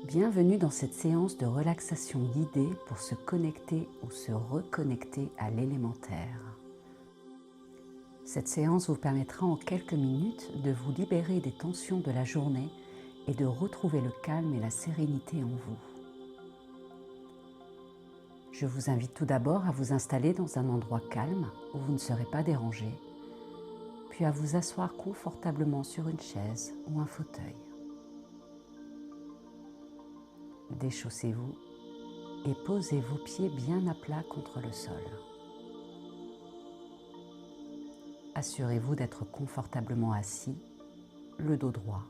Bienvenue dans cette séance de relaxation guidée pour se connecter ou se reconnecter à l'élémentaire. Cette séance vous permettra en quelques minutes de vous libérer des tensions de la journée et de retrouver le calme et la sérénité en vous. Je vous invite tout d'abord à vous installer dans un endroit calme où vous ne serez pas dérangé, puis à vous asseoir confortablement sur une chaise ou un fauteuil. Déchaussez-vous et posez vos pieds bien à plat contre le sol. Assurez-vous d'être confortablement assis, le dos droit.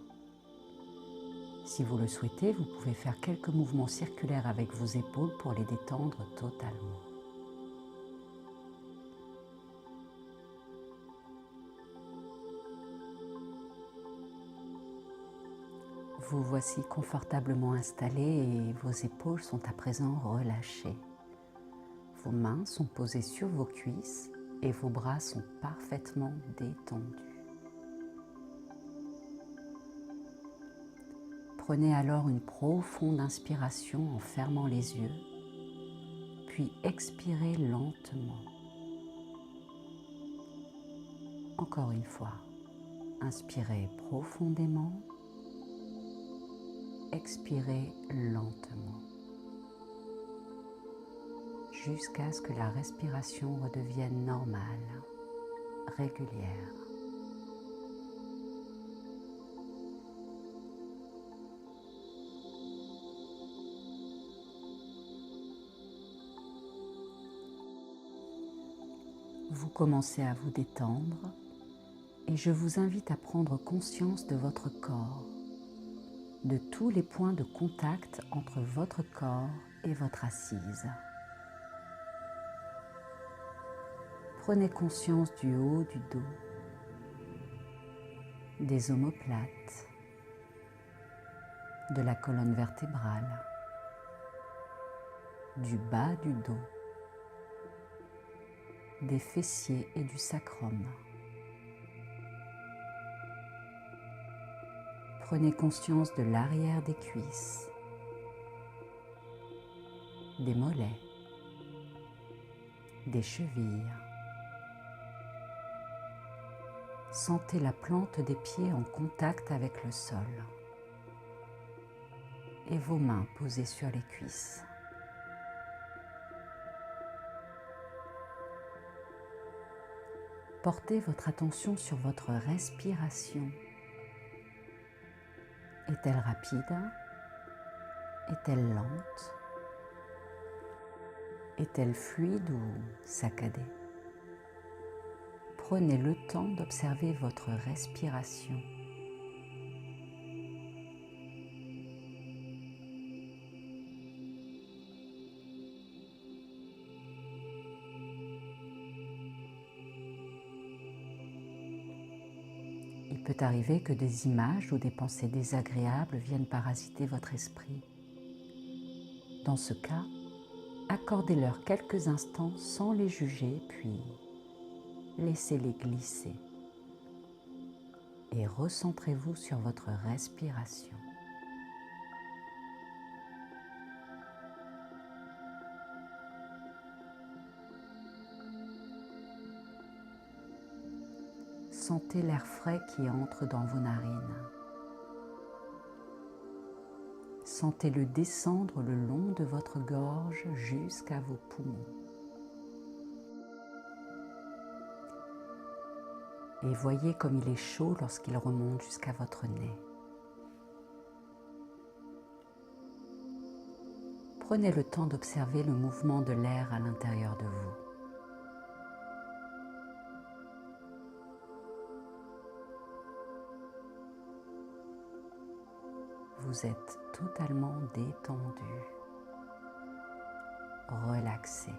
Si vous le souhaitez, vous pouvez faire quelques mouvements circulaires avec vos épaules pour les détendre totalement. Vous voici confortablement installé et vos épaules sont à présent relâchées. Vos mains sont posées sur vos cuisses et vos bras sont parfaitement détendus. Prenez alors une profonde inspiration en fermant les yeux, puis expirez lentement. Encore une fois, inspirez profondément, expirez lentement, jusqu'à ce que la respiration redevienne normale, régulière. Vous commencez à vous détendre et je vous invite à prendre conscience de votre corps, de tous les points de contact entre votre corps et votre assise. Prenez conscience du haut du dos, des omoplates, de la colonne vertébrale, du bas du dos, des fessiers et du sacrum. Prenez conscience de l'arrière des cuisses, des mollets, des chevilles. Sentez la plante des pieds en contact avec le sol et vos mains posées sur les cuisses. Portez votre attention sur votre respiration. Est-elle rapide? Est-elle lente? Est-elle fluide ou saccadée? Prenez le temps d'observer votre respiration. Il peut arriver que des images ou des pensées désagréables viennent parasiter votre esprit. Dans ce cas, accordez-leur quelques instants sans les juger, puis laissez-les glisser. Et recentrez-vous sur votre respiration. Sentez l'air frais qui entre dans vos narines. Sentez-le descendre le long de votre gorge jusqu'à vos poumons. Et voyez comme il est chaud lorsqu'il remonte jusqu'à votre nez. Prenez le temps d'observer le mouvement de l'air à l'intérieur de vous. Vous êtes totalement détendu, relaxé.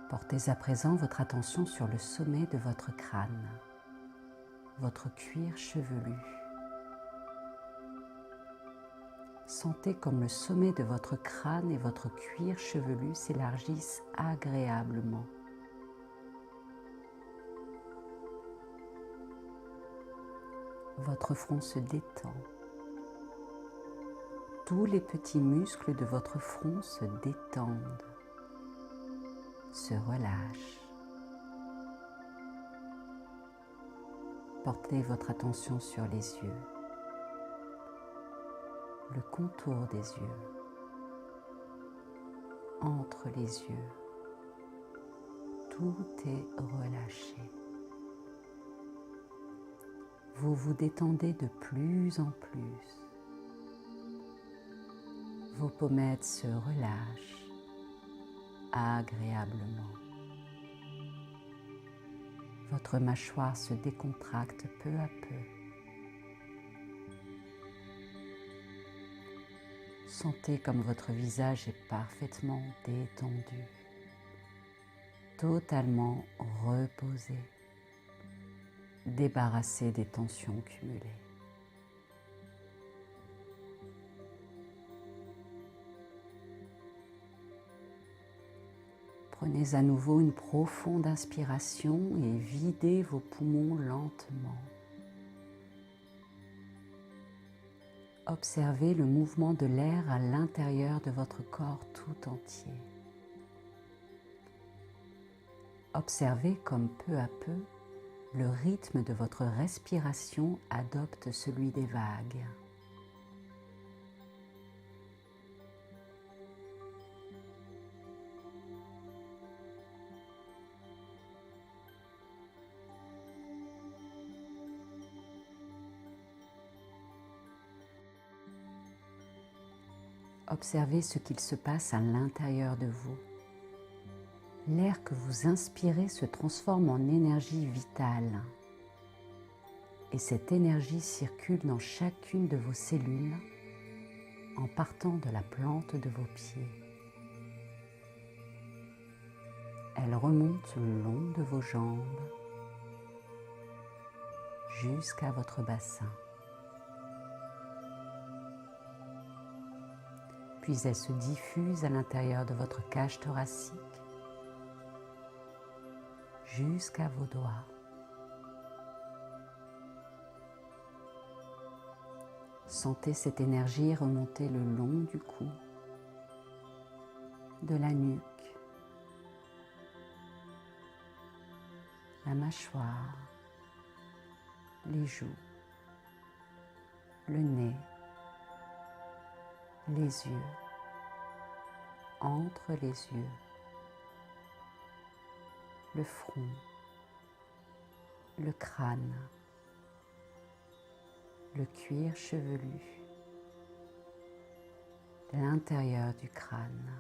Portez à présent votre attention sur le sommet de votre crâne, votre cuir chevelu. Sentez comme le sommet de votre crâne et votre cuir chevelu s'élargissent agréablement. Votre front se détend. Tous les petits muscles de votre front se détendent, se relâchent. Portez votre attention sur les yeux, le contour des yeux, entre les yeux. Tout est relâché. Vous vous détendez de plus en plus. Vos pommettes se relâchent agréablement. Votre mâchoire se décontracte peu à peu. Sentez comme votre visage est parfaitement détendu, totalement reposé, débarrassé des tensions cumulées. Prenez à nouveau une profonde inspiration et videz vos poumons lentement. Observez le mouvement de l'air à l'intérieur de votre corps tout entier. Observez comme peu à peu, le rythme de votre respiration adopte celui des vagues. Observez ce qu'il se passe à l'intérieur de vous. L'air que vous inspirez se transforme en énergie vitale. Et cette énergie circule dans chacune de vos cellules en partant de la plante de vos pieds. Elle remonte le long de vos jambes jusqu'à votre bassin. Puis elle se diffuse à l'intérieur de votre cage thoracique jusqu'à vos doigts. Sentez cette énergie remonter le long du cou, de la nuque, la mâchoire, les joues, le nez, les yeux, entre les yeux, le front, le crâne, le cuir chevelu, l'intérieur du crâne.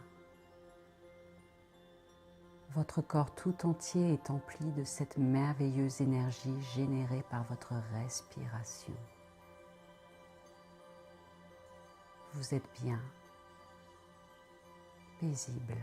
Votre corps tout entier est empli de cette merveilleuse énergie générée par votre respiration. Vous êtes bien, paisible.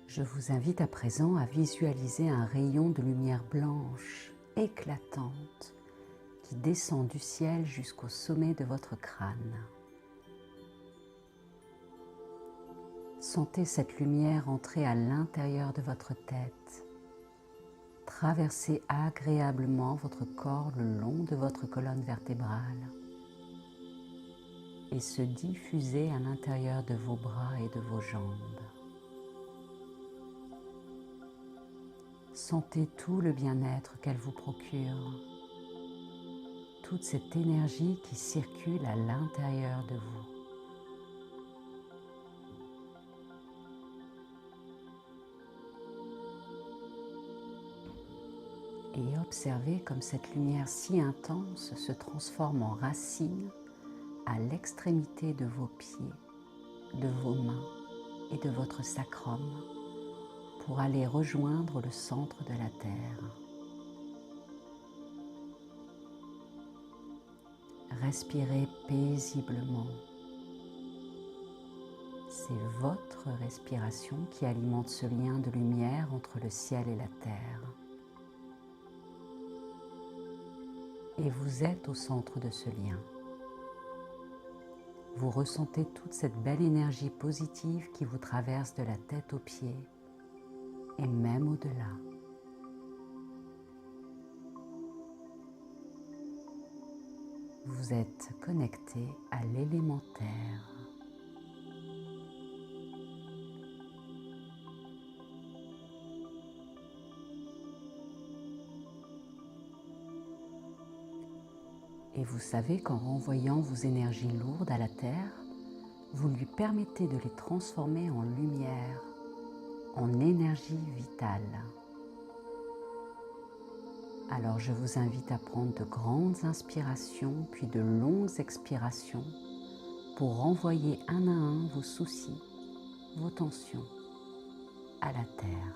Je vous invite à présent à visualiser un rayon de lumière blanche, éclatante, qui descend du ciel jusqu'au sommet de votre crâne. Sentez cette lumière entrer à l'intérieur de votre tête, traverser agréablement votre corps le long de votre colonne vertébrale et se diffuser à l'intérieur de vos bras et de vos jambes. Sentez tout le bien-être qu'elle vous procure, toute cette énergie qui circule à l'intérieur de vous. Et observez comme cette lumière si intense se transforme en racines à l'extrémité de vos pieds, de vos mains et de votre sacrum pour aller rejoindre le centre de la Terre. Respirez paisiblement. C'est votre respiration qui alimente ce lien de lumière entre le ciel et la terre. Et vous êtes au centre de ce lien. vous ressentez toute cette belle énergie positive qui vous traverse de la tête aux pieds et même au-delà. Vous êtes connecté à l'élémentaire. Et vous savez qu'en renvoyant vos énergies lourdes à la Terre, vous lui permettez de les transformer en lumière, en énergie vitale. Alors je vous invite à prendre de grandes inspirations puis de longues expirations pour renvoyer un à un vos soucis, vos tensions à la Terre.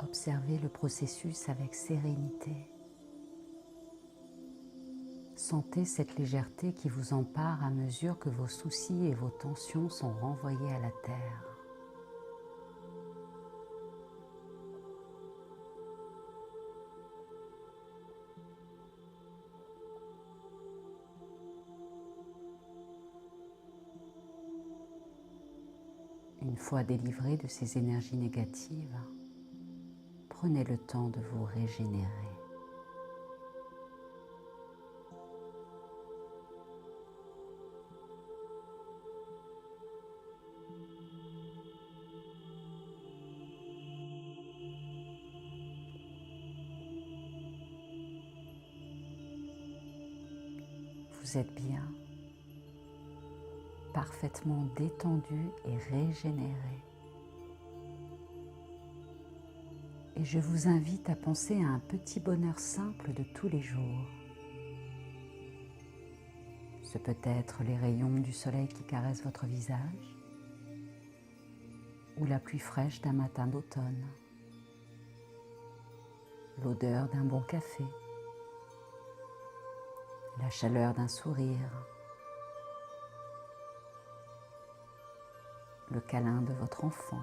Observez le processus avec sérénité. Sentez cette légèreté qui vous empare à mesure que vos soucis et vos tensions sont renvoyés à la Terre. Une fois délivré de ces énergies négatives, prenez le temps de vous régénérer. Vous êtes bien, parfaitement détendu et régénéré. Et je vous invite à penser à un petit bonheur simple de tous les jours. Ce peut être les rayons du soleil qui caressent votre visage ou la pluie fraîche d'un matin d'automne, l'odeur d'un bon café, la chaleur d'un sourire, le câlin de votre enfant.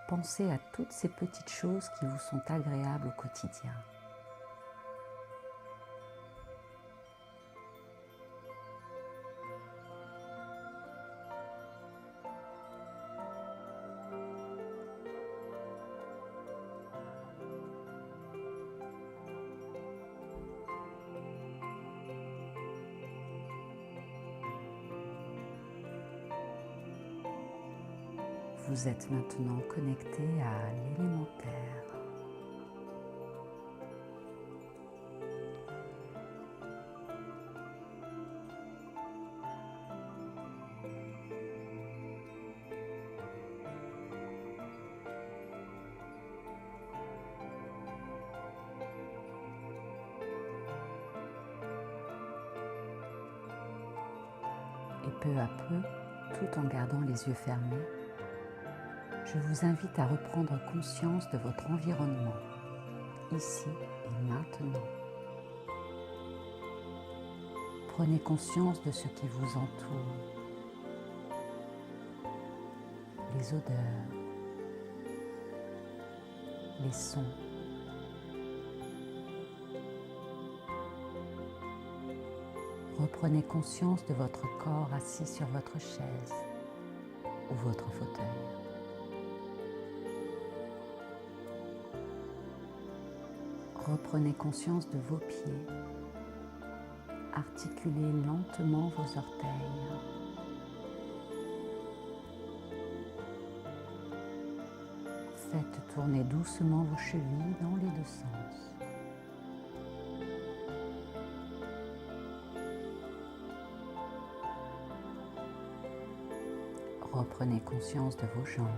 Pensez à toutes ces petites choses qui vous sont agréables au quotidien. Vous êtes maintenant connecté à l'élémentaire. Et peu à peu, tout en gardant les yeux fermés, je vous invite à reprendre conscience de votre environnement, ici et maintenant. Prenez conscience de ce qui vous entoure, les odeurs, les sons. Reprenez conscience de votre corps assis sur votre chaise ou votre fauteuil. Reprenez conscience de vos pieds. Articulez lentement vos orteils. Faites tourner doucement vos chevilles dans les deux sens. Reprenez conscience de vos jambes,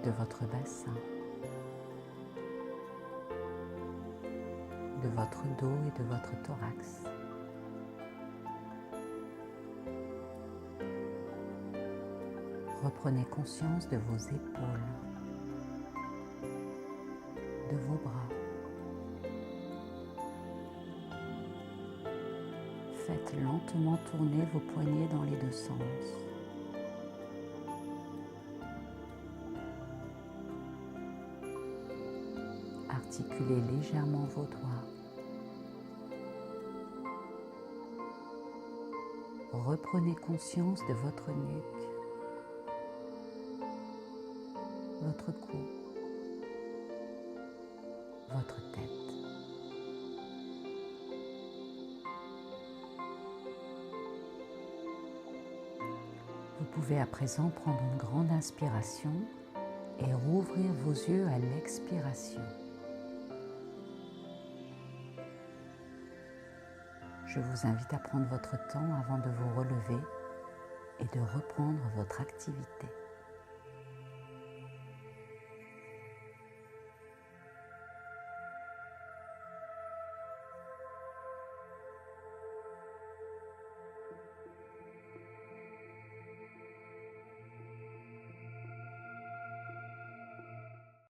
de votre bassin, de votre dos et de votre thorax. Reprenez conscience de vos épaules, de vos bras, Faites lentement tourner vos poignets dans les deux sens. Articulez légèrement vos doigts. Reprenez conscience de votre nuque, votre cou, votre tête. Vous pouvez à présent prendre une grande inspiration et rouvrir vos yeux à l'expiration. Je vous invite à prendre votre temps avant de vous relever et de reprendre votre activité.